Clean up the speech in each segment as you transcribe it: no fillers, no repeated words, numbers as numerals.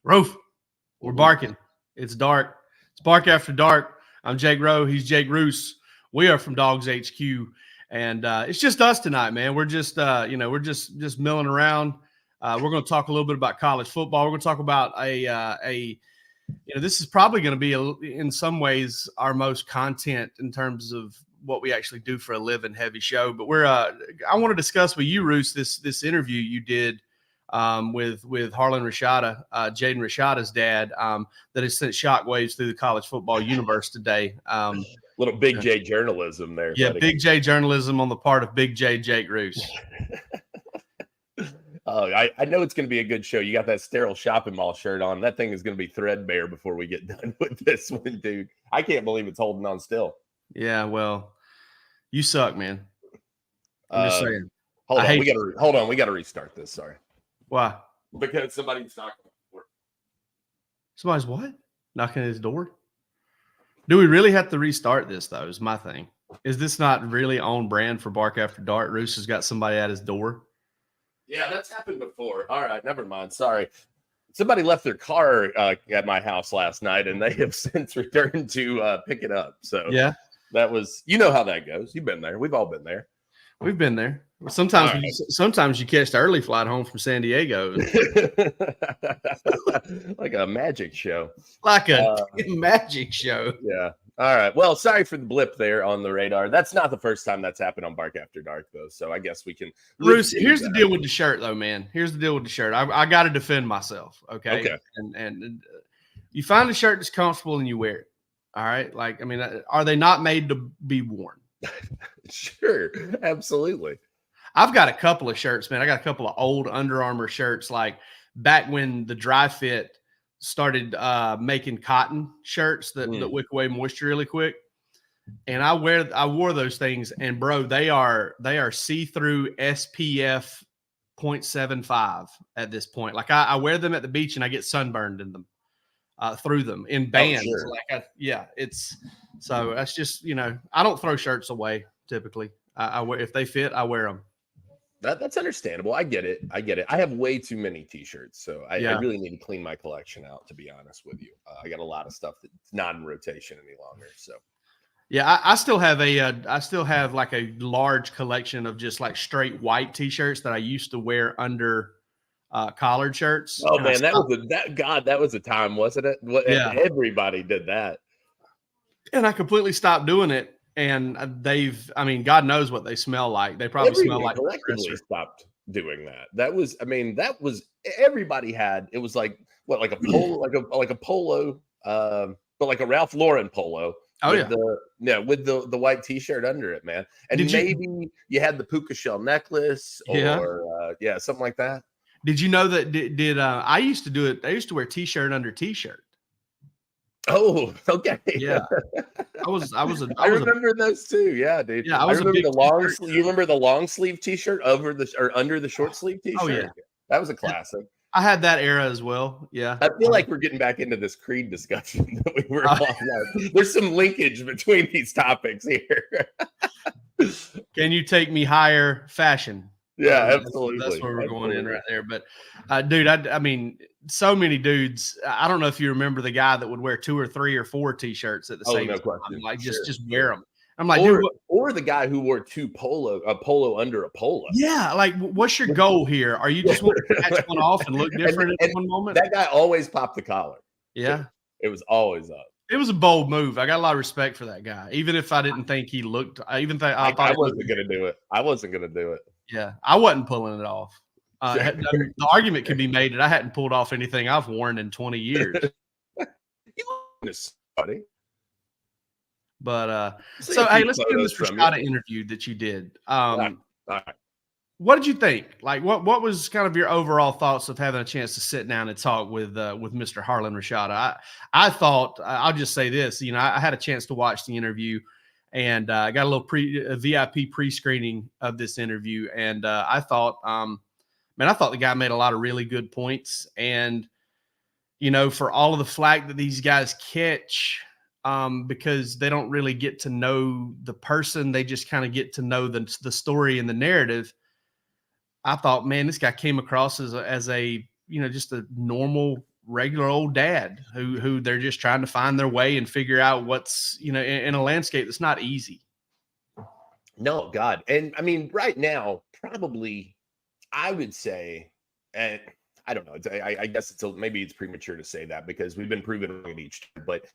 Rowe, we're barking. It's dark. It's Bark After Dark. I'm Jake Rowe. He's Jake Roos. We are from DawgsHQ, and it's just us tonight, man. We're just, we're just milling around. We're going to talk a little bit about college football. We're going to talk about this is probably going to be in some ways our most content in terms of what we actually do for a living heavy show. But I want to discuss with you, Roos, this interview you did with Harlen Rashada, Jaden Rashada's dad, that has sent shockwaves through the college football universe today. Little Big J journalism there. Yeah, buddy. Big J journalism on the part of Big J Jake Roos. I know it's going to be a good show. You got that sterile shopping mall shirt on. That thing is going to be threadbare before we get done with this one, dude. I can't believe it's holding on still. Yeah, well, you suck, man. I'm just saying. Hold on. We got to restart this. Sorry. Why? Because somebody's knocking on the door. Somebody's what? Knocking at his door? Do we really have to restart this, though, is my thing. Is this not really on brand for Bark After Dark? Roos has got somebody at his door. Yeah, that's happened before. All right, never mind. Sorry. Somebody left their car at my house last night, and they have since returned to pick it up. So yeah, that was, you know how that goes. You've been there. We've all been there. We've been there. Sometimes you catch the early flight home from San Diego. Like a magic show. Like a magic show. Yeah. All right. Well, sorry for the blip there on the radar. That's not the first time that's happened on Bark After Dark, though. So I guess we can. Bruce, here's the deal with the shirt, though, man. Here's the deal with the shirt. I got to defend myself. Okay. And you find a shirt that's comfortable and you wear it. All right. Like, I mean, are they not made to be worn? Sure. Absolutely. I've got a couple of shirts, man. I got a couple of old Under Armour shirts, like back when the dry fit started making cotton shirts that wick away moisture really quick. And I wore those things, and bro, they are see-through SPF 0.75 at this point. Like I wear them at the beach and I get sunburned in them through them in bands. Oh, sure. So that's just, I don't throw shirts away typically. I wear, if they fit, I wear them. That's understandable. I get it. I have way too many t-shirts, so I really need to clean my collection out, to be honest with you. I got a lot of stuff that's not in rotation any longer. So yeah, I still have like a large collection of just like straight white t-shirts that I used to wear under collared shirts. Oh man, that was a time, wasn't it? Yeah. Everybody did that. And I completely stopped doing it. And God knows what they smell like. They probably smell like collectively stopped doing that. That was everybody had. It was like what, like a polo, like a polo, but like a Ralph Lauren polo. Oh with the white t-shirt under it, man. And maybe you had the puka shell necklace or something like that. Did you know that? I used to do it? I used to wear t-shirt under t-shirt. Oh, okay. Yeah. I remember those too. Yeah, dude. Yeah, I remember the long sleeve. You remember the long sleeve t-shirt under the short sleeve t-shirt? Oh yeah. That was a classic. I had that era as well. Yeah. I feel like we're getting back into this Creed discussion that we were on. There's some linkage between these topics here. Can you take me higher fashion? Yeah, absolutely. That's where we're going in right there. But dude, I mean, so many dudes. I don't know if you remember the guy that would wear 2 or 3 or 4 t-shirts at the same time. Like just wear them. I'm like, or the guy who wore a polo under a polo. Yeah, like what's your goal here? Are you just want to catch one off and look different at one moment? That guy always popped the collar. Yeah, it was always up. It was a bold move. I got a lot of respect for that guy, even if I didn't think he looked. I wasn't going to do it. I wasn't going to do it. Yeah, I wasn't pulling it off. The argument could be made that I hadn't pulled off anything I've worn in 20 years. Funny. But hey, let's get into this Rashada interview that you did. All right. what did you think? Like, what was kind of your overall thoughts of having a chance to sit down and talk with Mr. Harlen Rashada? I thought, I'll just say this, I had a chance to watch the interview, and I got a little VIP pre-screening of this interview, and I thought, I thought the guy made a lot of really good points, and for all of the flack that these guys catch, because they don't really get to know the person, they just kind of get to know the story and the narrative. I thought, man, this guy came across as a just a normal, regular old dad who they're just trying to find their way and figure out what's, in a landscape that's not easy. No, God. And I mean, right now, probably I would say, and I don't know, I guess maybe it's premature to say that because we've been proven wrong at each time, but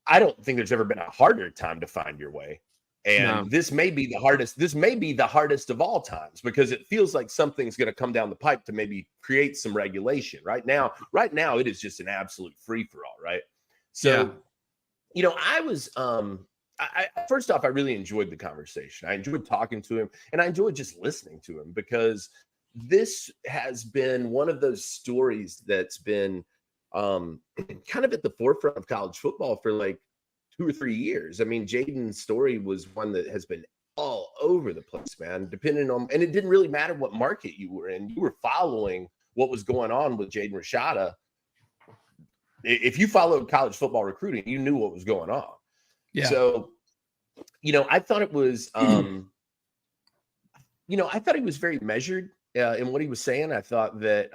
I don't think there's ever been a harder time to find your way. And this may be the hardest. This may be the hardest of all times because it feels like something's going to come down the pipe to maybe create some regulation. Right now, it is just an absolute free for all. Right. So, I was, first off, I really enjoyed the conversation. I enjoyed talking to him, and I enjoyed just listening to him because this has been one of those stories that's been kind of at the forefront of college football for like 2 or 3 years. I mean, Jaden's story was one that has been all over the place, man, depending on, and it didn't really matter what market you were in. You were following what was going on with Jaden Rashada. If you followed college football recruiting, you knew what was going on. Yeah. So, I thought it was, I thought he was very measured in what he was saying. I thought that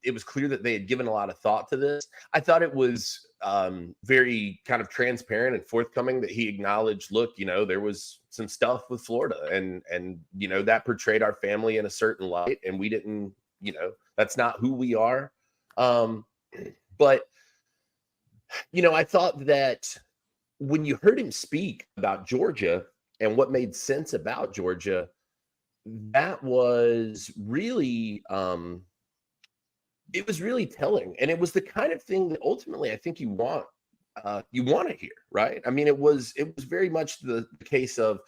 it was clear that they had given a lot of thought to this. I thought it was very kind of transparent and forthcoming that he acknowledged, look, there was some stuff with Florida and that portrayed our family in a certain light, and we didn't, that's not who we are. But I thought that when you heard him speak about Georgia and what made sense about Georgia, that was really it was really telling, and it was the kind of thing that ultimately I think you want to hear, right? I mean, it was very much the case of,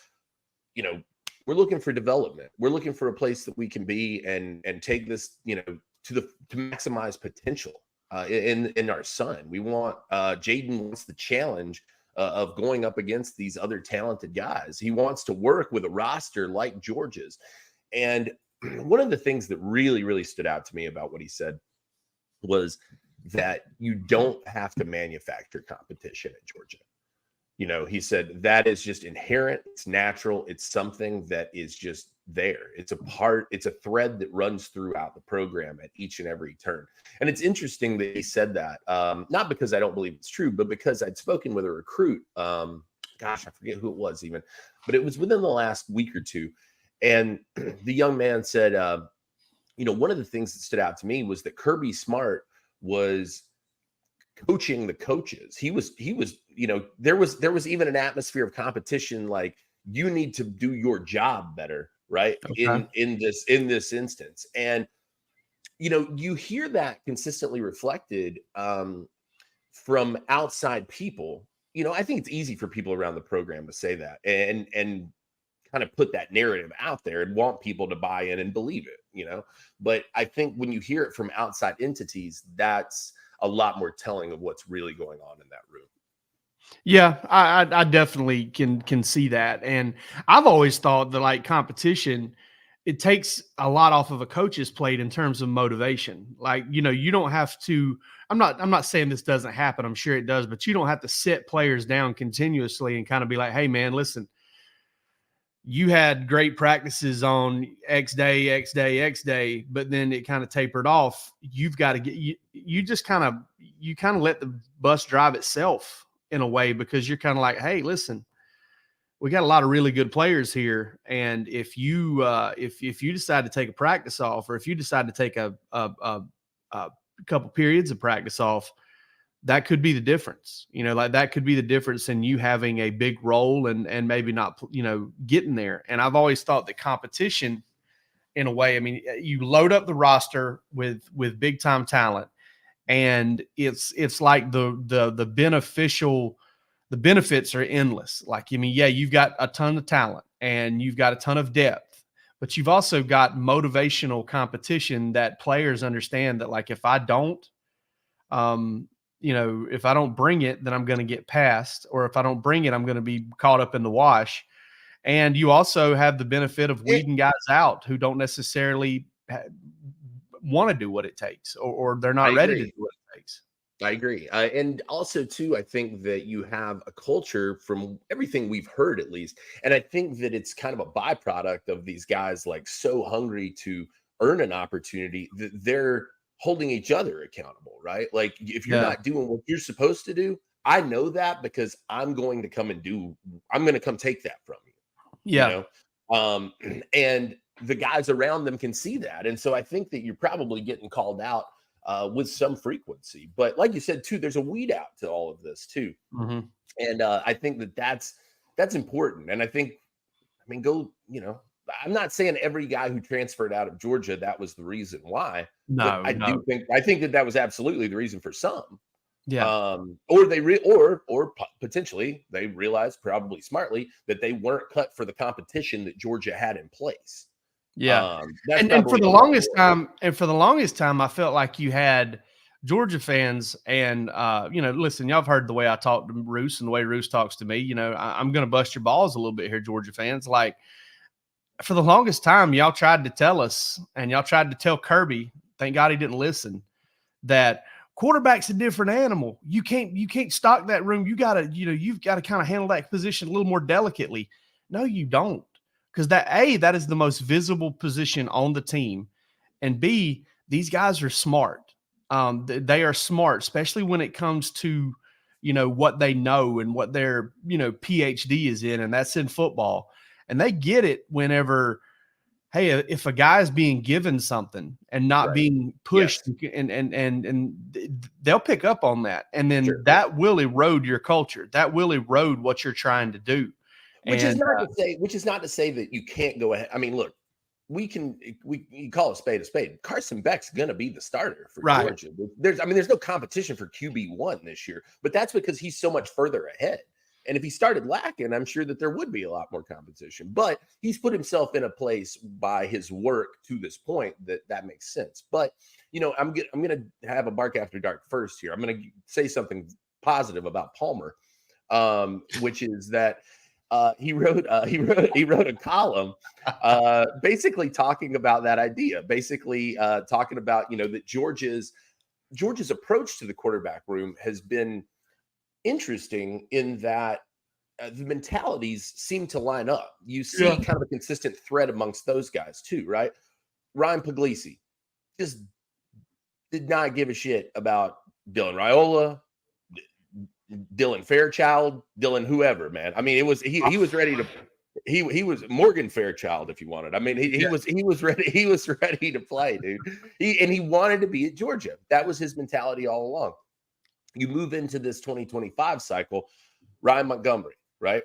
we're looking for development, we're looking for a place that we can be and take this, to maximize potential in our son. We want Jaden wants the challenge of going up against these other talented guys. He wants to work with a roster like Georgia's. And one of the things that really, really stood out to me about what he said was that you don't have to manufacture competition at Georgia. He said that is just inherent. It's natural. It's something that is just there. It's a thread that runs throughout the program at each and every turn. And it's interesting that he said that, not because I don't believe it's true, but because I'd spoken with a recruit. I forget who it was even, but it was within the last week or two. And the young man said, one of the things that stood out to me was that Kirby Smart was coaching the coaches. He was, there was even an atmosphere of competition. Like, you need to do your job better, right? Okay. In this instance. And, you hear that consistently reflected from outside people. I think it's easy for people around the program to say that and kind of put that narrative out there and want people to buy in and believe it, but I think when you hear it from outside entities, that's a lot more telling of what's really going on in that room. Yeah, I definitely can see that. And I've always thought that, like, competition, it takes a lot off of a coach's plate in terms of motivation. Like, you don't have to, I'm not saying this doesn't happen. I'm sure it does, but you don't have to sit players down continuously and kind of be like, hey man, listen, you had great practices on X day, but then it kind of tapered off. You've got to get, you kind of let the bus drive itself in a way, because you're kind of like, hey, listen, we got a lot of really good players here. And if you decide to take a practice off, or if you decide to take a couple periods of practice off, that could be the difference. Like, that could be the difference in you having a big role and maybe not, getting there. And I've always thought that competition, in a way, I mean, you load up the roster with big time talent, and it's like the benefits are endless. Like, I mean, yeah, you've got a ton of talent and you've got a ton of depth, but you've also got motivational competition that players understand that, like, if I don't, if I don't bring it, then I'm going to get passed, or if I don't bring it, I'm going to be caught up in the wash. And you also have the benefit of weeding guys out who don't necessarily want to do what it takes, or they're not ready to do what it takes. I agree. And also, too, I think that you have a culture, from everything we've heard, at least. And I think that it's kind of a byproduct of these guys, like, so hungry to earn an opportunity that they're holding each other accountable, right? Like, if you're not doing what you're supposed to do, I know that because I'm going to come take that from you. Yeah. And the guys around them can see that. And so I think that you're probably getting called out with some frequency. But like you said, too, there's a weed out to all of this, too. Mm-hmm. And I think that's important. And I I'm not saying every guy who transferred out of Georgia, that was the reason why. No, I think that was absolutely the reason for some. Yeah. Or potentially they realized, probably smartly, that they weren't cut for the competition that Georgia had in place. Yeah. And for the longest time, I felt like you had Georgia fans and, listen, y'all have heard the way I talk to Roos and the way Roos talks to me. I'm going to bust your balls a little bit here, Georgia fans. Like, for the longest time, y'all tried to tell us, and y'all tried to tell Kirby, thank God he didn't listen, that quarterback's a different animal. You can't stock that room. You've got to kind of handle that position a little more delicately. No, you don't. Because that is the most visible position on the team. And B, these guys are smart. They are smart, especially when it comes to, what they know and what their, PhD is in, and that's in football. And they get it whenever, hey, if a guy is being given something and not being pushed, and they'll pick up on that. And then that will erode your culture. That will erode what you're trying to do. Which is not to say that you can't go ahead. I mean, look, we call a spade. Carson Beck's going to be the starter for Georgia. There's no competition for QB1 this year, but that's because he's so much further ahead. And if he started lacking, I'm sure that there would be a lot more competition. But he's put himself in a place by his work to this point that makes sense. But I'm going to have a bark after dark first here. I'm going to say something positive about Palmer, which is that. He wrote a column basically talking about that idea, talking about, that Georgia's approach to the quarterback room has been interesting in that the mentalities seem to line up. You see kind of a consistent thread amongst those guys too, right? Ryan Puglisi just did not give a shit about Dylan Raiola, Dylan Fairchild, Dylan whoever, man. I mean, he was ready to he was Morgan Fairchild if you wanted. I mean, he was ready to play, dude. He wanted to be at Georgia. That was his mentality all along. You move into this 2025 cycle, Ryan Montgomery, right?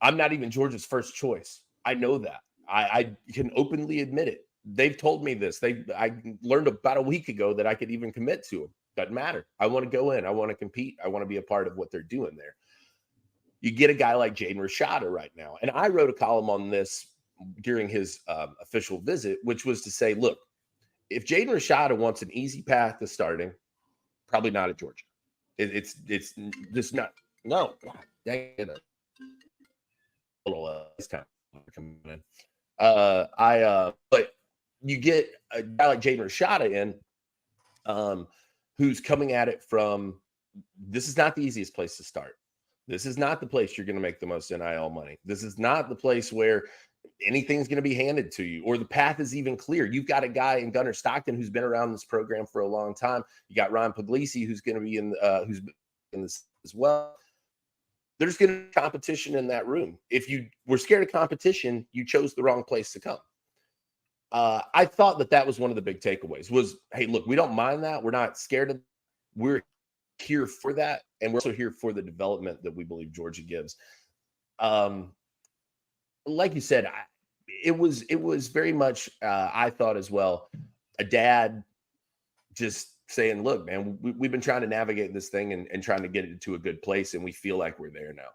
I'm not even Georgia's first choice. I know that. I can openly admit it. They've told me this. I learned about a week ago that I could even commit to them. Doesn't matter. I want to go in. I want to compete. I want to be a part of what they're doing there. You get a guy like Jaden Rashada right now. And I wrote a column on this during his official visit, which was to say, look, if Jaden Rashada wants an easy path to starting, probably not at Georgia. It's just not. No. God, dang it. A little this time coming in. But you get a guy like Jaden Rashada in, who's coming at it from, this is not the easiest place to start. This is not the place you're going to make the most NIL money. This is not the place where anything's going to be handed to you or the path is even clear. You've got a guy in Gunnar Stockton who's been around this program for a long time. You got Ryan Puglisi who's going to be who's in this as well. There's going to be competition in that room. If you were scared of competition, you chose the wrong place to come. I thought that was one of the big takeaways was, hey, look, we don't mind that. We're not scared of, we're here for that. And we're also here for the development that we believe Georgia gives. Like you said, it was very much, I thought as well, a dad just saying, look, man, we've been trying to navigate this thing and trying to get it to a good place. And we feel like we're there now.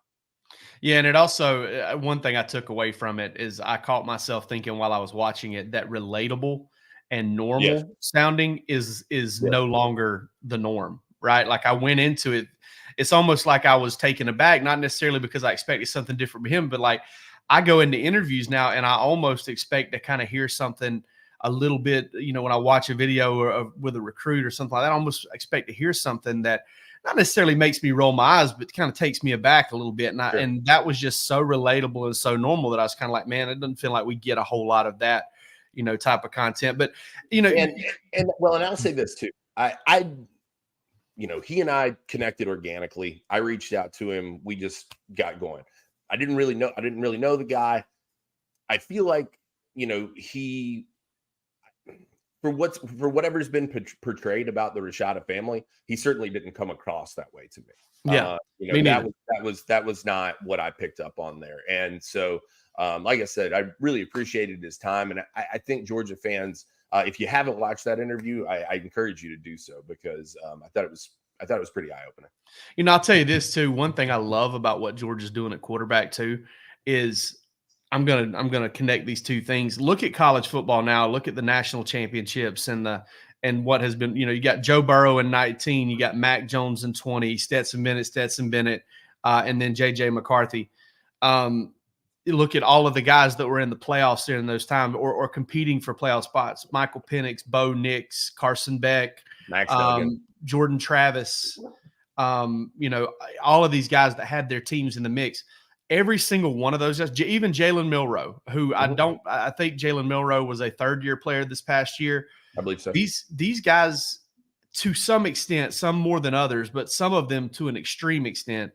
Yeah, and it also one thing I took away from it is I caught myself thinking while I was watching it that relatable and normal sounding is no longer the norm, right? Like I went into it, it's almost like I was taken aback, not necessarily because I expected something different from him, but like I go into interviews now and I almost expect to kind of hear something a little bit, when I watch a video or with a recruit or something like that, I almost expect to hear something that not necessarily makes me roll my eyes, but kind of takes me aback a little bit. And that was just so relatable and so normal that I was kind of like, man, it doesn't feel like we get a whole lot of that, type of content. But, and I'll say this too. He and I connected organically. I reached out to him. We just got going. I didn't really know the guy. I feel like, he, for whatever's been portrayed about the Rashada family, he certainly didn't come across that way to me. Yeah, that was not what I picked up on there. And so, like I said, I really appreciated his time, and I think Georgia fans, if you haven't watched that interview, I encourage you to do so because I thought it was pretty eye opening. I'll tell you this too. One thing I love about what Georgia's doing at quarterback too is I'm gonna connect these two things. Look at college football now. Look at the national championships and what has been. You got Joe Burrow in 19. You got Mac Jones in 20. Stetson Bennett, and then J.J. McCarthy. You look at all of the guys that were in the playoffs during those times or competing for playoff spots. Michael Penix, Bo Nix, Carson Beck, Max Duggan, Jordan Travis. All of these guys that had their teams in the mix. Every single one of those, even Jalen Milroe, who I think Jalen Milroe was a third-year player this past year. I believe so. These guys, to some extent, some more than others, but some of them to an extreme extent,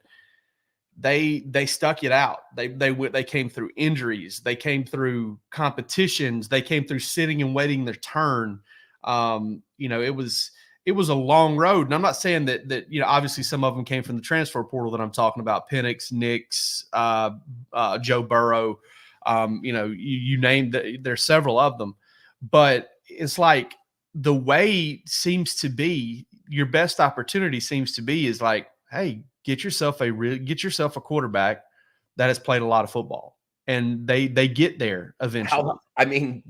they stuck it out. They came through injuries, they came through competitions, they came through sitting and waiting their turn. It was a long road. And I'm not saying that obviously some of them came from the transfer portal that I'm talking about, Penix, Nix, Joe Burrow, you named there's several of them. But it's like the way seems to be your best opportunity seems to be is like, hey, get yourself a quarterback that has played a lot of football. And they get there eventually.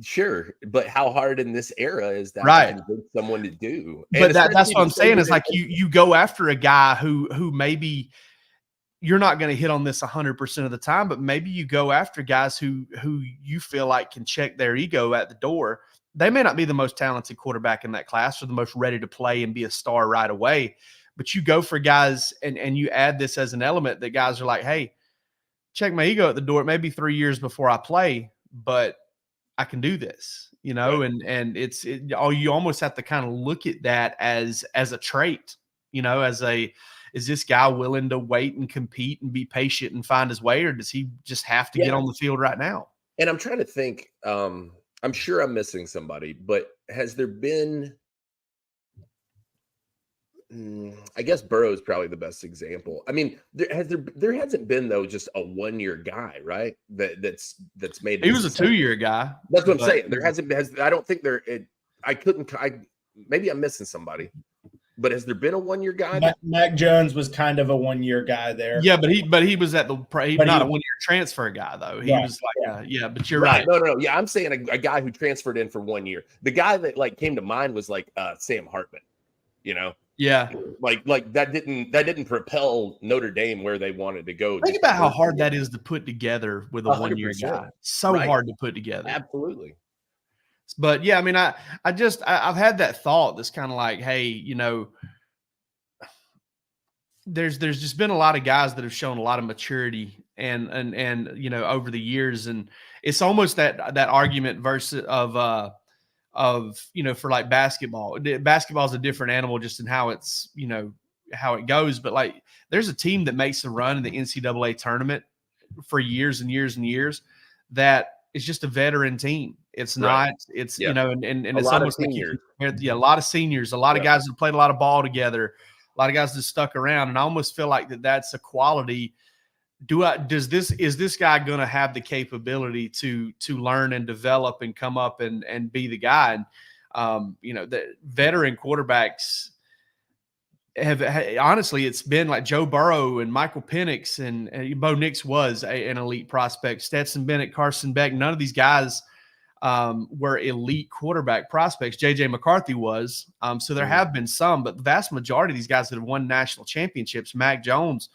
Sure, but how hard in this era is that right. to convince someone to do? But that's what I'm saying is like you go after a guy who maybe you're not going to hit on this 100% of the time, but maybe you go after guys who you feel like can check their ego at the door. They may not be the most talented quarterback in that class or the most ready to play and be a star right away, but you go for guys and you add this as an element that guys are like, hey, check my ego at the door. It may be 3 years before I play, but I can do this, right. And you almost have to kind of look at that as a trait, is this guy willing to wait and compete and be patient and find his way, or does he just have to get on the field right now? And I'm trying to think, I'm sure I'm missing somebody, but has there been, I guess Burrow is probably the best example. I mean, there hasn't been though just a 1-year guy, right? That's made. He was a 2-year guy. That's what I'm saying. There hasn't been. I don't think there. Maybe I'm missing somebody. But has there been a 1-year guy? Mac Jones was kind of a 1-year guy there. Yeah, but he was at the not a 1-year transfer guy though. He was like but you're right. No. Yeah, I'm saying a guy who transferred in for 1 year. The guy that came to mind was like Sam Hartman. Yeah, like that didn't propel Notre Dame where they wanted to go. Think about how hard that is to put together with a 1-year guy. So hard to put together. Absolutely. But yeah, I mean, I've had that thought that's kind of like, hey, there's just been a lot of guys that have shown a lot of maturity and over the years, and it's almost that argument of for like basketball. Basketball is a different animal just in how it's how it goes, but like there's a team that makes a run in the NCAA tournament for years and years and years that is just a veteran team. It's not. It's and it's almost like a lot of seniors, a lot of guys that played a lot of ball together, a lot of guys that stuck around, and I almost feel like that's a quality. Is this guy going to have the capability to learn and develop and come up and be the guy? And the veteran quarterbacks, honestly, it's been like Joe Burrow and Michael Penix and Bo Nix was an elite prospect. Stetson Bennett, Carson Beck, none of these guys were elite quarterback prospects. JJ McCarthy was. So there have been some, but the vast majority of these guys that have won national championships, Mac Jones,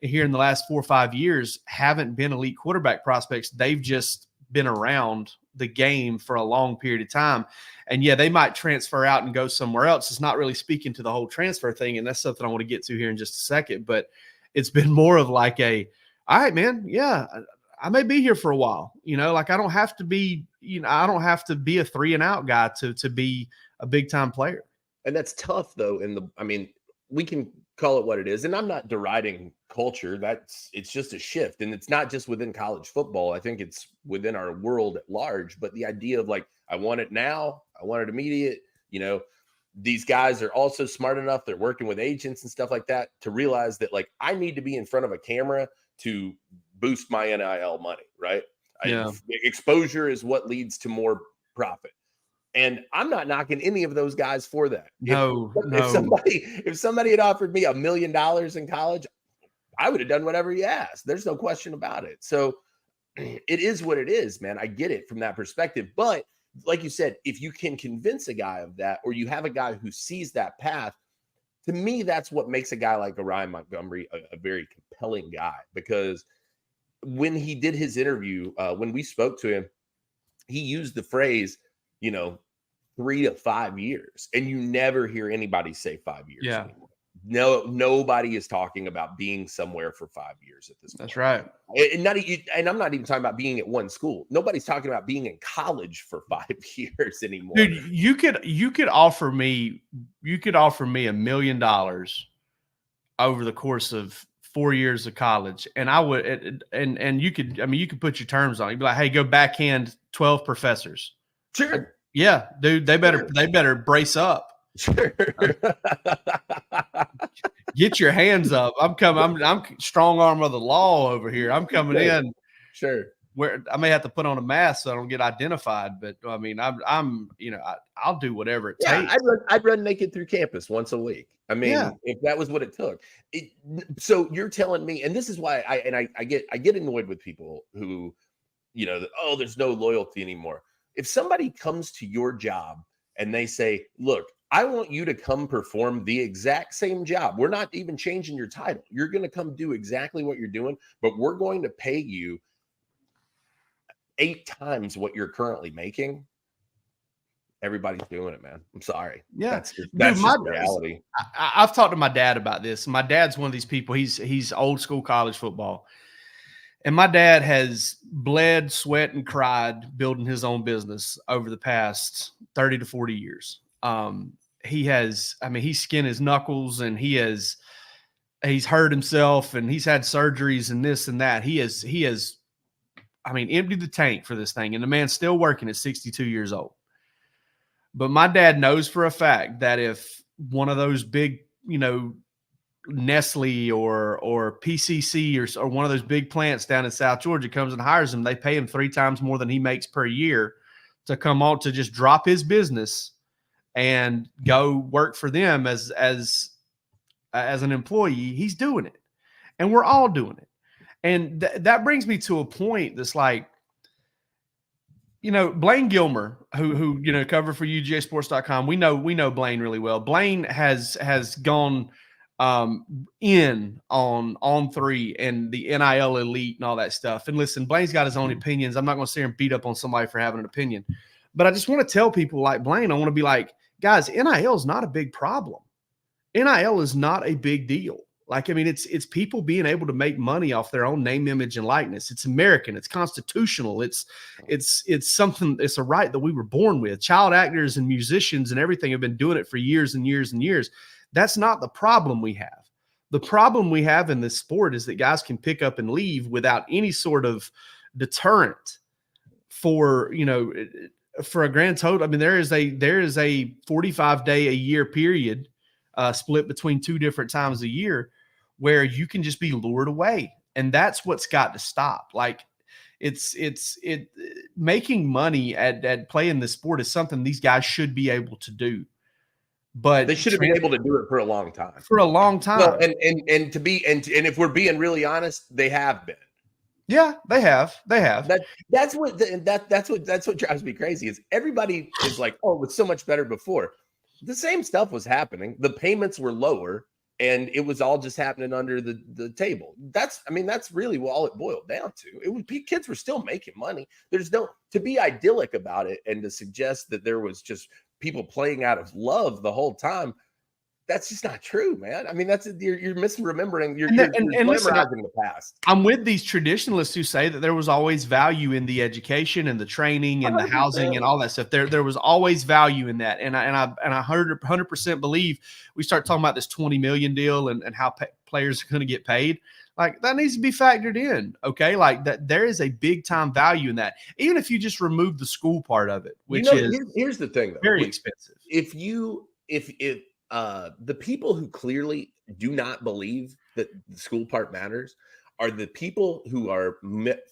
here in the last 4 or 5 years, haven't been elite quarterback prospects. They've just been around the game for a long period of time. And yeah, they might transfer out and go somewhere else. It's not really speaking to the whole transfer thing. And that's something I want to get to here in just a second, but it's been more of like all right, man. Yeah, I may be here for a while, like I don't have to be, I don't have to be a 3 and out guy to be a big time player. And that's tough though. We can call it what it is. And I'm not deriding culture. It's just a shift. And it's not just within college football. I think it's within our world at large, but the idea of like, I want it now, I want it immediate, these guys are also smart enough. They're working with agents and stuff like that to realize that like, I need to be in front of a camera to boost my NIL money. Right. Yeah. Exposure is what leads to more profit. And I'm not knocking any of those guys for that. If somebody had offered me $1 million in college, I would have done whatever he asked. There's no question about it. So it is what it is, man. I get it from that perspective. But like you said, if you can convince a guy of that, or you have a guy who sees that path, to me, that's what makes a guy like Ryan Montgomery a very compelling guy. Because when he did his interview, when we spoke to him, he used the phrase, 3 to 5 years, and you never hear anybody say 5 years. Yeah. Anymore. Nobody is talking about being somewhere for 5 years at this point. That's right. And I'm not even talking about being at one school. Nobody's talking about being in college for 5 years anymore. Dude, you could offer me $1 million over the course of 4 years of college, and I would, and you could put your terms on it. You'd be like, hey, go backhand 12 professors. Sure. Yeah, dude, they better brace up. Sure. Get your hands up. I'm coming. I'm strong arm of the law over here. I'm coming in. Sure. Where I may have to put on a mask so I don't get identified, but I mean, I'll do whatever it takes. I'd run naked through campus once a week. I mean, if that was what it took. So you're telling me, and this is why I get annoyed with people who, there's no loyalty anymore. If somebody comes to your job and they say, look, I want you to come perform the exact same job. We're not even changing your title. You're going to come do exactly what you're doing, but we're going to pay you 8 times what you're currently making. Everybody's doing it, man. I'm sorry. Yeah. That's just reality. I've talked to my dad about this. My dad's one of these people. He's old school college football. And my dad has bled, sweat, and cried building his own business over the past 30 to 40 years. He's skinned his knuckles, and he's hurt himself, and he's had surgeries and this and that. He has emptied the tank for this thing, and the man's still working at 62 years old. But my dad knows for a fact that if one of those big, Nestle or PCC or one of those big plants down in South Georgia comes and hires him, they pay him 3 times more than he makes per year to come on, to just drop his business and go work for them as an employee. He's doing it, and we're all doing it. And that brings me to a point that's like, Blaine Gilmer, who covered for UGAsports.com. We know Blaine really well. Blaine has gone in on On3 and the NIL elite and all that stuff. And listen, Blaine's got his own opinions. I'm not going to sit here and beat up on somebody for having an opinion, but I just want to tell people like Blaine, I want to be like, guys, NIL is not a big problem. NIL is not a big deal. Like, it's people being able to make money off their own name, image, and likeness. It's American. It's constitutional. It's something. It's a right that we were born with. Child actors and musicians and everything have been doing it for years and years and years. That's not the problem we have. The problem we have in this sport is that guys can pick up and leave without any sort of deterrent for a grand total. There is a 45-day a year period split between 2 different times a year where you can just be lured away. And that's what's got to stop. Like it's making money at playing this sport is something these guys should be able to do. but they should have been able to do it for a long time. For a long time. Well, and if we're being really honest, they have been. Yeah, they have. That's what drives me crazy is everybody is like, oh, it was so much better before. The same stuff was happening. The payments were lower, and it was all just happening under the table. That's really all it boiled down to. Kids were still making money. There's no to be idyllic about it and to suggest that there was just people playing out of love the whole time. That's just not true, man. I mean, you're misremembering. You're glamorizing the past. I'm with these traditionalists who say that there was always value in the education and the training and the housing and all that stuff. There was always value in that, and I 100% believe we start talking about this $20 million deal and how players are going to get paid. Like that needs to be factored in, okay? Like that, there is a big time value in that, even if you just remove the school part of it, which here's the thing, though. Very expensive. If the people who clearly do not believe that the school part matters are the people who are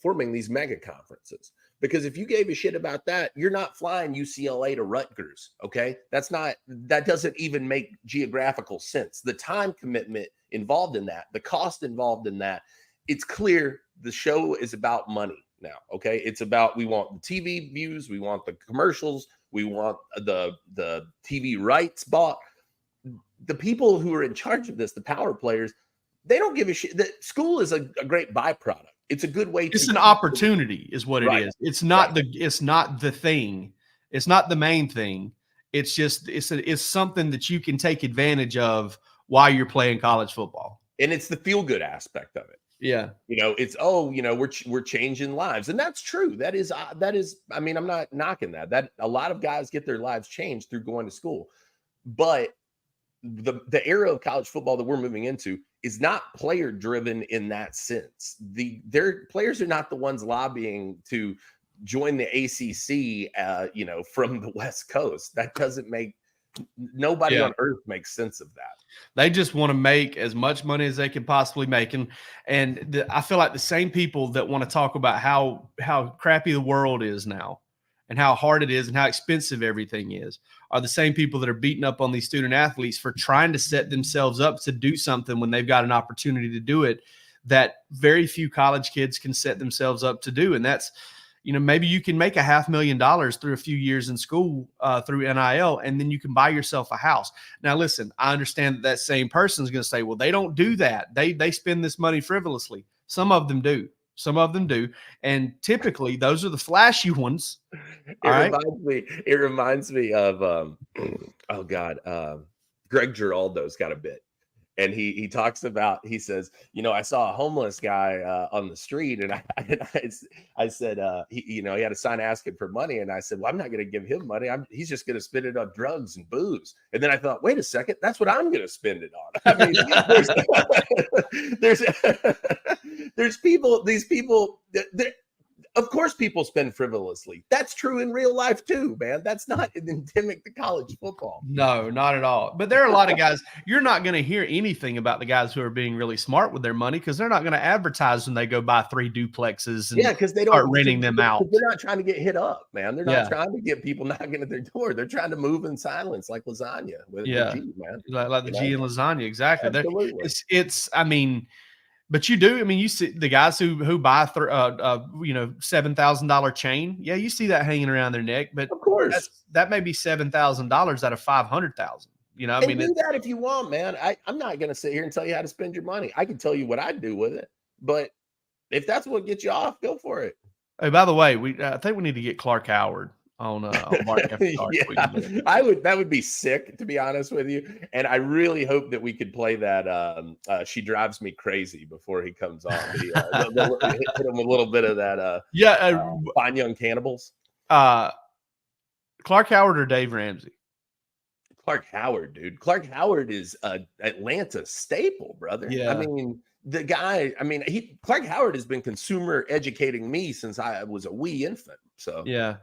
forming these mega conferences. Because if you gave a shit about that, you're not flying UCLA to Rutgers. Okay. That doesn't even make geographical sense. The time commitment involved in that, the cost involved in that, it's clear the show is about money now. Okay. It's about, we want the TV views. We want the commercials. We want the TV rights bought. The people who are in charge of this, the power players, they don't give a shit. That school is a great byproduct. It's a good way. It's an opportunity, is what it is. It's not it's not the thing. It's not the main thing. It's just it's something that you can take advantage of while you're playing college football. And it's the feel good aspect of it. Yeah. It's we're changing lives, and that's true. That is. I mean, I'm not knocking that. That a lot of guys get their lives changed through going to school, but the era of college football that we're moving into is not player driven in that sense. Their players are not the ones lobbying to join the ACC, from the West Coast. That doesn't make nobody on earth makes sense of that. They just want to make as much money as they can possibly make. And I feel like the same people that want to talk about how crappy the world is now and how hard it is and how expensive everything is are the same people that are beating up on these student athletes for trying to set themselves up to do something when they've got an opportunity to do it that very few college kids can set themselves up to do. And that's, maybe you can make $500,000 through a few years in school through NIL, and then you can buy yourself a house. Now, listen, I understand that same person is going to say, well, they don't do that. They spend this money frivolously. Some of them do. And typically those are the flashy ones. It reminds me of, Greg Giraldo's got a bit. And he talks about, he says, I saw a homeless guy on the street, and I said, he had a sign asking for money, and I said, well, I'm not going to give him money. He's just going to spend it on drugs and booze. And then I thought, wait a second, that's what I'm going to spend it on. I mean, there's people, these people. Of course, people spend frivolously. That's true in real life too, man. That's not endemic to college football. No, not at all. But there are a lot of guys. You're not going to hear anything about the guys who are being really smart with their money because they're not going to advertise when they go buy 3 duplexes and because they don't start renting them out. They're not trying to get hit up, man. They're not trying to get people knocking at their door. They're trying to move in silence, like lasagna. With the G, man. Like the G in lasagna, exactly. Absolutely. But you do. I mean, you see the guys who buy $7,000 chain. Yeah, you see that hanging around their neck. But of course, that may be $7,000 out of $500,000. do that if you want, man. I'm not going to sit here and tell you how to spend your money. I can tell you what I'd do with it. But if that's what gets you off, go for it. Hey, by the way, I think we need to get Clark Howard on Mark After Dark. That would be sick, to be honest with you. And I really hope that we could play that She Drives Me Crazy before he comes on. Hit him a little bit of that Fine Young Cannibals. Clark Howard or Dave Ramsey? Clark Howard, dude. Clark Howard is an Atlanta staple, brother. Yeah. I mean, the guy, Clark Howard has been consumer educating me since I was a wee infant. So yeah.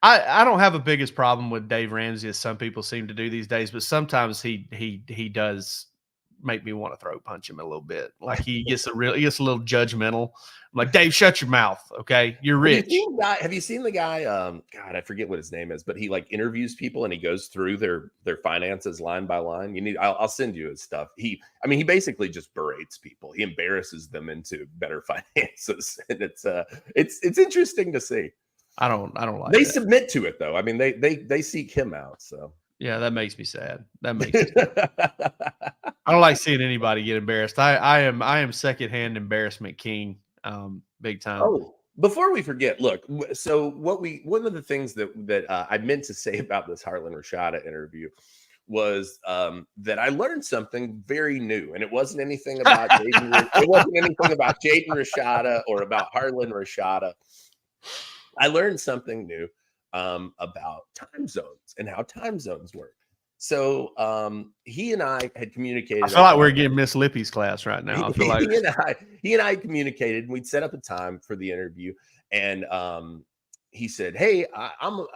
I don't have a biggest problem with Dave Ramsey as some people seem to do these days, but sometimes he does make me want to throat punch him a little bit. Like he gets a little judgmental. I'm like, Dave, shut your mouth. Okay. You're rich. Have you seen the guy? God, I forget what his name is, but he like interviews people and he goes through their finances line by line. I'll send you his stuff. He basically just berates people. He embarrasses them into better finances. And it's interesting to see. I don't like they that. Submit to it though. I mean, they seek him out. So yeah, that makes me sad. That makes me sad. I don't like seeing anybody get embarrassed. I am secondhand embarrassment king. Big time. Oh, before we forget, look, so one of the things that I meant to say about this Harlen Rashada interview was that I learned something very new, and it wasn't anything about Jaden Rashada or about Harlen Rashada. I learned something new about time zones and how time zones work. So he and I had communicated. I feel like we're getting Miss Lippy's class right now. I feel like he and I communicated, and we'd set up a time for the interview. And he said, "Hey, I'm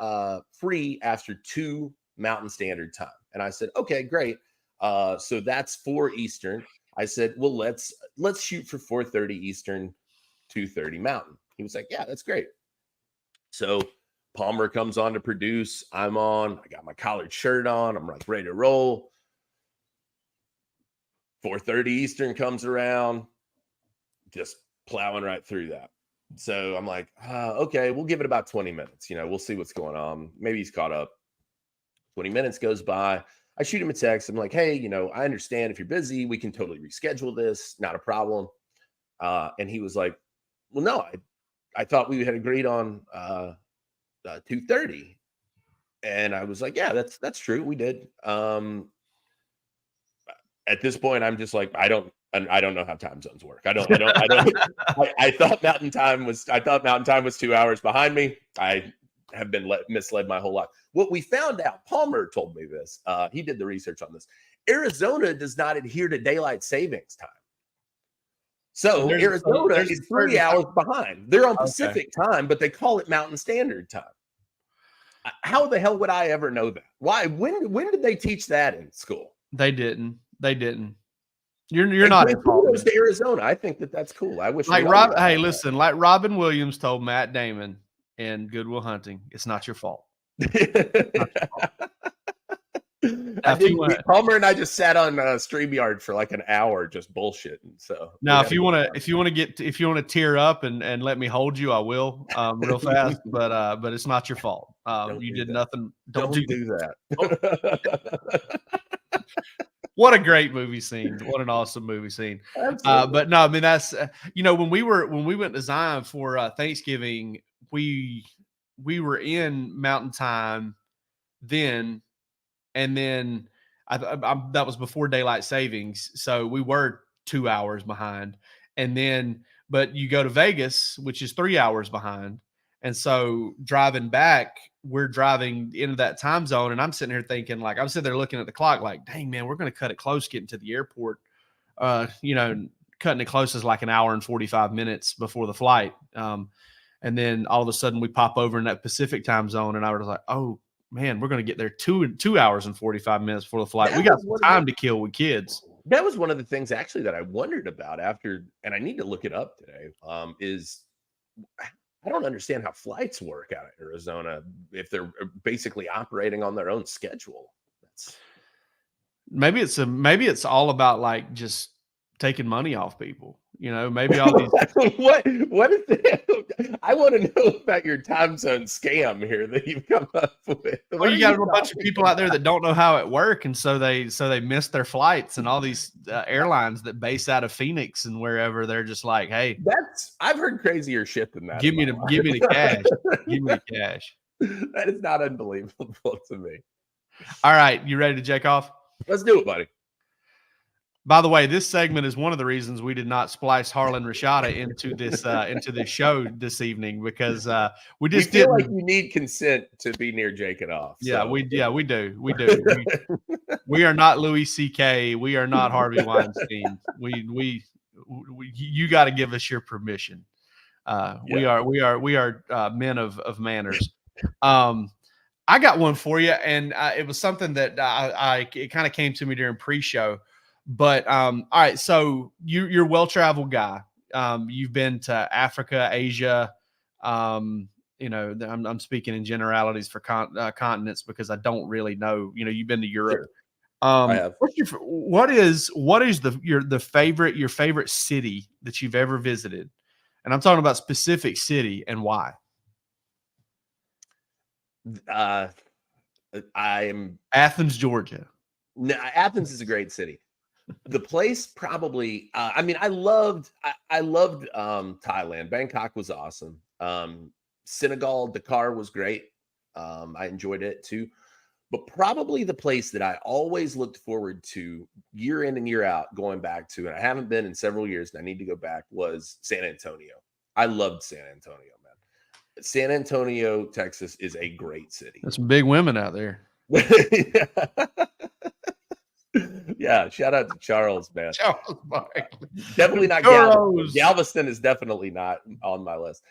free after 2 Mountain Standard Time." And I said, "Okay, great. So that's 4 Eastern." I said, "Well, let's shoot for 4:30 Eastern, 2:30 Mountain." He was like, "Yeah, that's great." So Palmer comes on to produce. I'm on. I got my collared shirt on. I'm like ready to roll. 4:30 Eastern comes around, just plowing right through that. So I'm like, okay, we'll give it about 20 minutes. We'll see what's going on. Maybe he's caught up. 20 minutes goes by. I shoot him a text. I'm like, hey, I understand if you're busy, we can totally reschedule this. Not a problem. And he was like, well, no, I thought we had agreed on 2:30. And I was like, yeah, that's true. We did. At this point, I'm just like, I don't know how time zones work. I thought Mountain Time was 2 hours behind me. I have been misled my whole life. What we found out, Palmer told me this. He did the research on this. Arizona does not adhere to daylight savings time. So Arizona is 3 hours behind. They're on Pacific time, but they call it Mountain Standard Time. How the hell would I ever know that? Why? When did they teach that in school? They didn't. You're not kudos to Arizona. I think that's cool. I wish. Like Rob. Hey, listen. Like Robin Williams told Matt Damon in Good Will Hunting, it's not your fault. I think Palmer and I just sat on StreamYard for like an hour just bullshitting. So now, if you want to tear up and let me hold you, I will real fast. But it's not your fault. You did nothing. Don't do that. What a great movie scene! What an awesome movie scene! But no, I mean that's when we went to Zion for Thanksgiving, we were in Mountain Time then. And then that was before daylight savings. So we were 2 hours behind. And then, but you go to Vegas, which is 3 hours behind. And so driving back, we're driving into that time zone. And I'm sitting here thinking, like, I'm sitting there looking at the clock, like, dang, man, we're going to cut it close getting to the airport. Cutting it close is like an hour and 45 minutes before the flight. And then all of a sudden we pop over in that Pacific time zone. And I was like, oh, man, we're going to get there 2 hours and 45 minutes before the flight. We got some time to kill with kids. That was one of the things actually that I wondered about after, and I need to look it up today, is I don't understand how flights work out of Arizona if they're basically operating on their own schedule. Maybe it's all about like just taking money off people. Maybe all these. What is that? I want to know about your time zone scam here that you've come up with. Well, you got a bunch of people out there that don't know how it works, and so they miss their flights, and all these airlines that base out of Phoenix and wherever, they're just like, hey, I've heard crazier shit than that. Give me the cash. Give me the cash. That is not unbelievable to me. All right, you ready to jack off? Let's do it, buddy. By the way, this segment is one of the reasons we did not splice Harlen Rashada into this show this evening, because we feel like you need consent to be near Jake and off. So. Yeah, we do. We are not Louis C.K. We are not Harvey Weinstein. You got to give us your permission. We are men of manners. I got one for you, and it was something that it kind of came to me during pre-show. But all right, so you're a well-traveled guy. You've been to Africa, Asia. I'm speaking in generalities for continents because I don't really know. You've been to Europe. Sure. I have. What is your favorite city that you've ever visited? And I'm talking about specific city and why. I'm Athens, Georgia. No, Athens is a great city. The place probably. I loved Thailand. Bangkok was awesome. Senegal, Dakar was great. I enjoyed it too. But probably the place that I always looked forward to year in and year out going back to, and I haven't been in several years and I need to go back, was San Antonio. I loved San Antonio, man. San Antonio, Texas is a great city. There's some big women out there. Yeah, shout out to Charles, man. Charles Barkley. Definitely not Galveston. Galveston is definitely not on my list.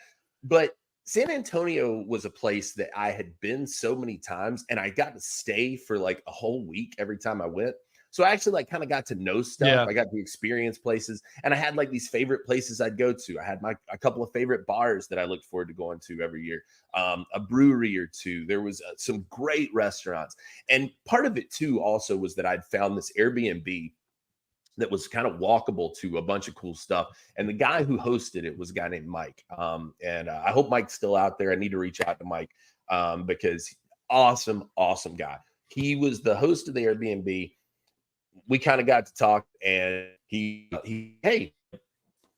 But San Antonio was a place that I had been so many times, and I got to stay for like a whole week every time I went. So I actually like kind of got to know stuff. Yeah. I got to experience places, and I had like these favorite places I'd go to. I had a couple of favorite bars that I looked forward to going to every year, a brewery or two. There was some great restaurants, and part of it too also was that I'd found this Airbnb that was kind of walkable to a bunch of cool stuff. And the guy who hosted it was a guy named Mike. And I hope Mike's still out there. I need to reach out to Mike because awesome guy. He was the host of the Airbnb. We kind of got to talk, and he, hey,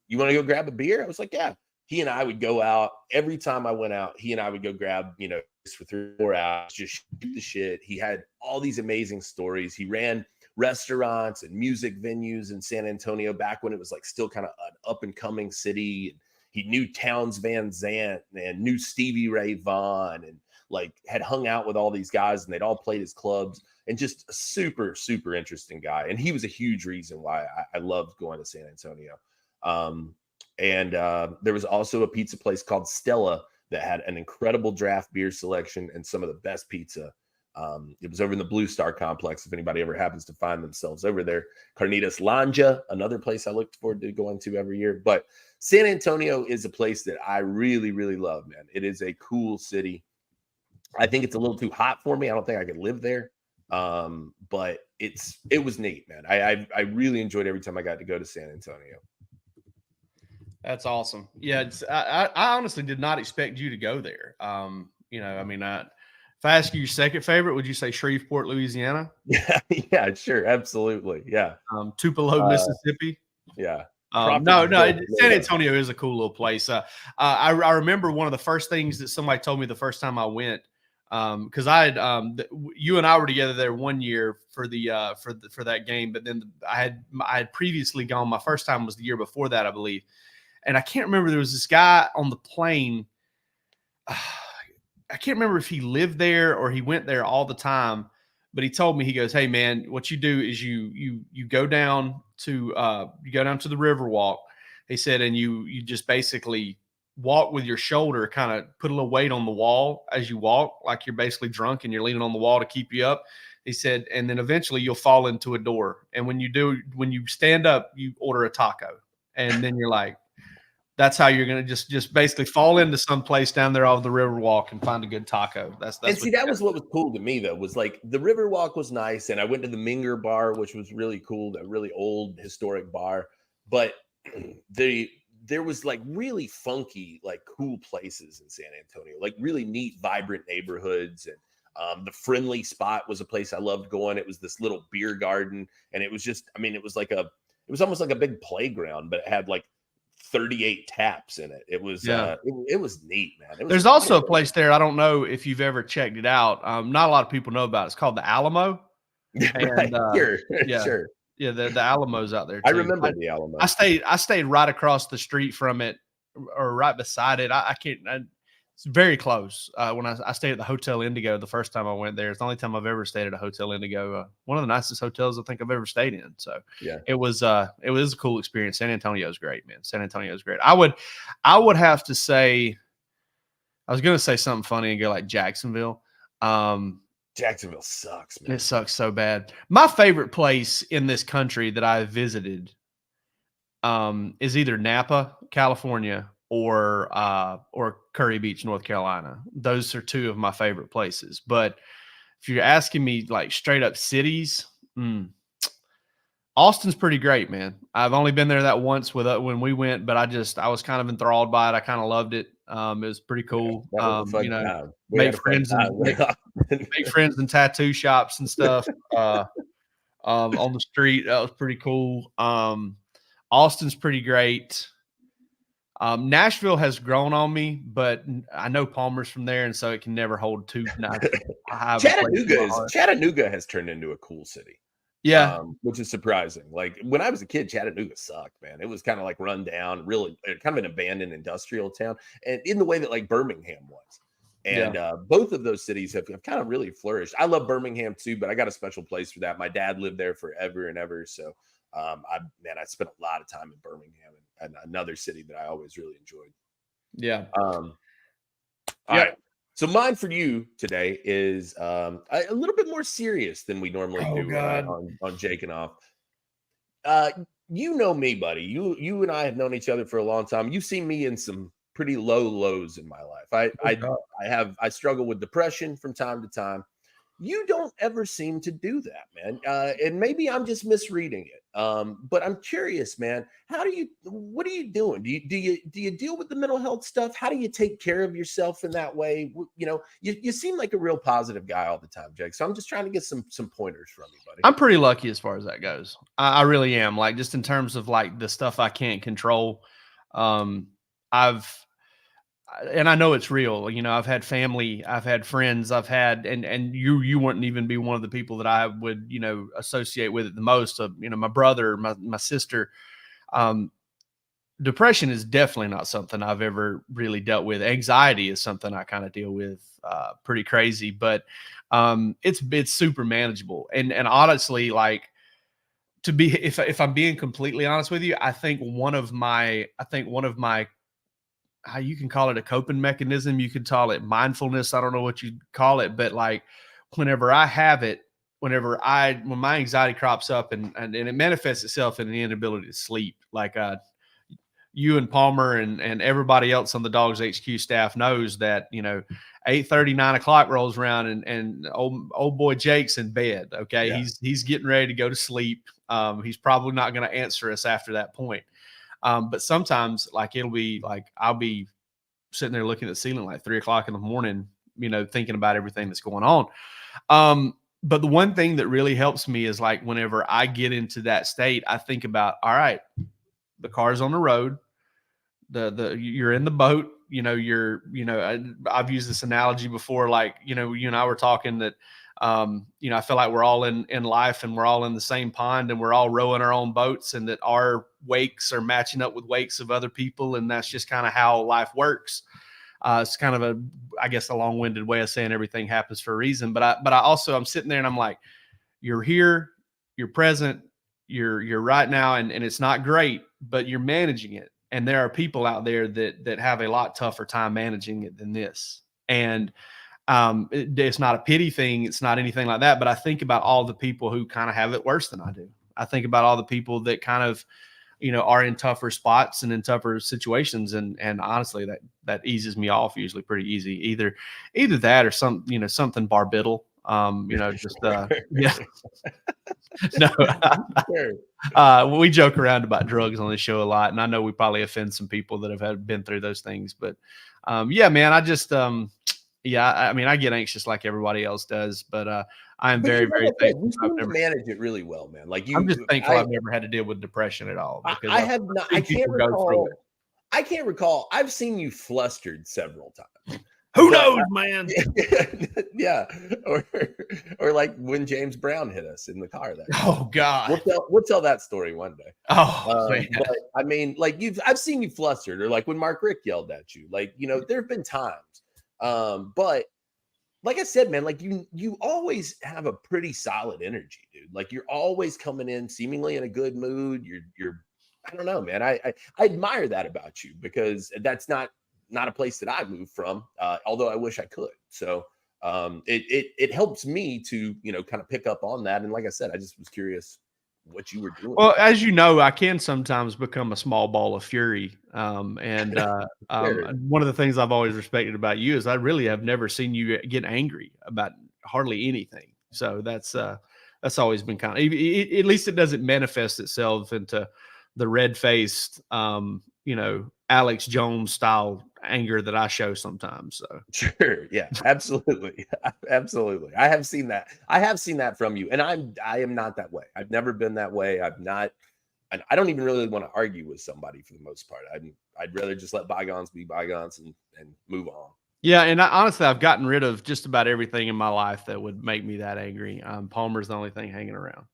you want to go grab a beer? I was like, yeah. He and I would go out every time I went out. He and I would go grab, for 3 or 4 hours, just shoot the shit. He had all these amazing stories. He ran restaurants and music venues in San Antonio back when it was like still kind of an up and coming city. He knew Townes Van Zandt and knew Stevie Ray Vaughan, and like had hung out with all these guys, and they'd all played his clubs, and just a super, super interesting guy. And he was a huge reason why I loved going to San Antonio. And there was also a pizza place called Stella that had an incredible draft beer selection and some of the best pizza. It was over in the Blue Star complex. If anybody ever happens to find themselves over there, Carnitas Lanja, another place I looked forward to going to every year. But San Antonio is a place that I really, really love, man. It is a cool city. I think it's a little too hot for me. I don't think I could live there. But it was neat, man. I really enjoyed every time I got to go to San Antonio. That's awesome. Yeah, I honestly did not expect you to go there. If I ask you your second favorite, would you say Shreveport, Louisiana? Yeah, sure, absolutely. Yeah. Tupelo, Mississippi. Yeah. No, San Antonio is a cool little place. I remember one of the first things that somebody told me the first time I went, because I had you and I were together there one year for that game, but then I had previously gone. My first time was the year before that, I believe, and I can't remember. There was this guy on the plane. I can't remember if he lived there or he went there all the time, but he told me, he goes, "Hey man, what you do is you go down to the Riverwalk." He said, and you just basically walk with your shoulder, kind of put a little weight on the wall as you walk, like you're basically drunk and you're leaning on the wall to keep you up. He said, and then eventually you'll fall into a door. And when you stand up, you order a taco, and then you're like, that's how you're going to just basically fall into some place down there off the Riverwalk and find a good taco. That was what was cool to me, though, was like the Riverwalk was nice. And I went to the Minger bar, which was really cool, that really old historic bar. But there was like really funky, like cool places in San Antonio, like really neat, vibrant neighborhoods. And the Friendly Spot was a place I loved going. It was this little beer garden. And it was just, it was almost like a big playground, but it had like 38 taps in it. It was it was neat, man. There's also a place there. I don't know if you've ever checked it out. Not a lot of people know about it. It's called the Alamo. And, sure. Yeah, the Alamo's out there too. I remember the Alamo. I stayed right across the street from it, or right beside it. It's very close. When I stayed at the Hotel Indigo the first time I went there. It's the only time I've ever stayed at a Hotel Indigo. One of the nicest hotels I think I've ever stayed in. So yeah, it was a cool experience. San Antonio is great, man. San Antonio is great. I would have to say, I was going to say something funny and go like Jacksonville. Jacksonville sucks, man. It sucks so bad. My favorite place in this country that I visited is either Napa, California, or Curry Beach, North Carolina. Those are two of my favorite places. But if you're asking me like straight up cities, Austin's pretty great, man. I've only been there that once with when we went, but I was kind of enthralled by it. I kind of loved it. It was pretty cool. Yeah, that was a fun time. Made friends make friends in tattoo shops and stuff on the street. That was pretty cool. Austin's pretty great. Nashville has grown on me, but I know Palmer's from there, and so it can never hold too high. Chattanooga has turned into a cool city. Yeah, which is surprising. Like when I was a kid, Chattanooga sucked, man. It was kind of like run down, really kind of an abandoned industrial town, and in the way that like Birmingham was. And both of those cities have kind of really flourished. I love Birmingham too, but I got a special place for that. My dad lived there forever and ever, so I spent a lot of time in Birmingham, and another city that I always really enjoyed. Yeah. All right. So mine for you today is a little bit more serious than we normally do on Jake and Off. You know me, buddy. You and I have known each other for a long time. You've seen me in some pretty low lows in my life. I struggle with depression from time to time. You don't ever seem to do that, man. And maybe I'm just misreading it. But I'm curious, man. What are you doing? Do you deal with the mental health stuff? How do you take care of yourself in that way? You know, you seem like a real positive guy all the time, Jake. So I'm just trying to get some pointers from you, buddy. I'm pretty lucky as far as that goes. I really am. Like just in terms of like the stuff I can't control. And I know it's real. You know, I've had family, I've had friends, and you wouldn't even be one of the people that I would, you know, associate with it the most. You know, my brother, my sister. Depression is definitely not something I've ever really dealt with. Anxiety is something I kind of deal with pretty crazy, but it's super manageable. And honestly, like if I'm being completely honest with you, I think one of my how you can call it a coping mechanism. You could call it mindfulness. I don't know what you call it, but like whenever I have it, when my anxiety crops up and it manifests itself in the inability to sleep, like you and Palmer and everybody else on the DawgsHQ staff knows that, you know, 8:30, 9 o'clock rolls around and old boy Jake's in bed. Okay. Yeah. He's getting ready to go to sleep. He's probably not going to answer us after that point. But sometimes like it'll be like I'll be sitting there looking at the ceiling like 3 o'clock in the morning, you know, thinking about everything that's going on. But the one thing that really helps me is like whenever I get into that state, I think about, all right, the car's on the road, you're in the boat, you know, I've used this analogy before, like, you know, you and I were talking that, you know, I feel like we're all in life and we're all in the same pond and we're all rowing our own boats and that our wakes are matching up with wakes of other people. And that's just kind of how life works. It's kind of I guess a long-winded way of saying everything happens for a reason. But I'm sitting there and I'm like, you're here, you're present, you're right now. And it's not great, but you're managing it. And there are people out there that have a lot tougher time managing it than this. And it's not a pity thing. It's not anything like that. But I think about all the people who kind of have it worse than I do. I think about all the people that kind of, you know, are in tougher spots and in tougher situations. And honestly, that eases me off usually pretty easy. Either that or something barbittle. You know, just yeah. No, we joke around about drugs on the show a lot, and I know we probably offend some people that have been through those things. But yeah, man, I just I mean, I get anxious like everybody else does, but I am very, very thankful. You seem to manage it really well, man. Like I'm just thankful I've never had to deal with depression at all. Because I have not. I can't recall. I can't recall. I've seen you flustered several times. Who knows, man? Yeah, or like when James Brown hit us in the car. Oh God, we'll tell that story one day. Oh man. But I mean, like I've seen you flustered, or like when Mark Rick yelled at you. Like, you know, there have been times. But like I said, man, like you always have a pretty solid energy, dude. Like you're always coming in seemingly in a good mood. You're I don't know, man. I admire that about you because that's not a place that I moved from, although I wish I could. So it helps me to, kind of pick up on that. And like I said, I just was curious what you were doing. Well, as you know, I can sometimes become a small ball of fury. One of the things I've always respected about you is I really have never seen you get angry about hardly anything. So that's always been kind of, at least it doesn't manifest itself into the red-faced, Alex Jones style anger that I show sometimes. So sure. Yeah, absolutely. Absolutely. I have seen that from you. And I am not that way. I've never been that way. And I don't even really want to argue with somebody for the most part. I'd rather just let bygones be bygones and move on. Yeah. And honestly, I've gotten rid of just about everything in my life that would make me that angry. Palmer's the only thing hanging around.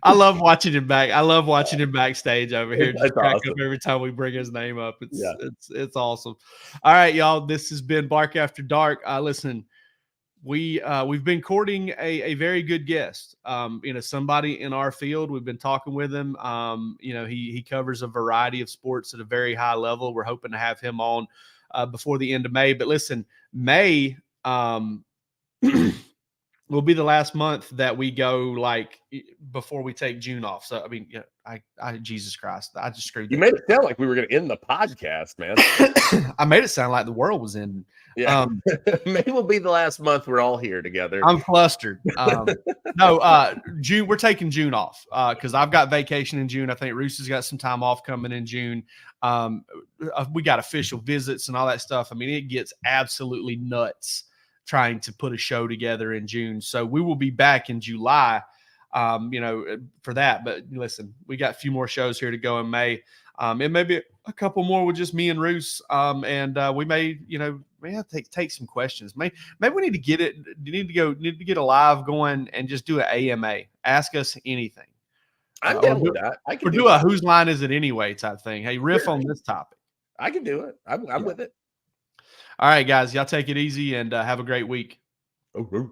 I love watching him back. I love watching him backstage over here. Just crack up every time we bring his name up. It's awesome. All right, y'all. This has been Bark After Dark. Listen, we've been courting a very good guest. Somebody in our field. We've been talking with him. He covers a variety of sports at a very high level. We're hoping to have him on before the end of May. But listen, May will be the last month that we go before we take June off. So, I mean, Jesus Christ, I just screwed. You made it sound like we were going to end the podcast, man. I made it sound like the world was ending. Yeah. May will be the last month we're all here together. I'm flustered. June, we're taking June off because I've got vacation in June. I think Roos has got some time off coming in June. We got official visits and all that stuff. I mean, it gets absolutely nuts trying to put a show together in June. So we will be back in July, for that. But listen, we got a few more shows here to go in May. It may be a couple more with just me and Roos. We may have to take some questions. Maybe we need to get it. Need to get a live going and just do an AMA. Ask us anything. I'm down with that. I can do a whose line is it anyway type thing. Hey, riff on this topic. I can do it. I'm with it. All right, guys, y'all take it easy and have a great week. Oh.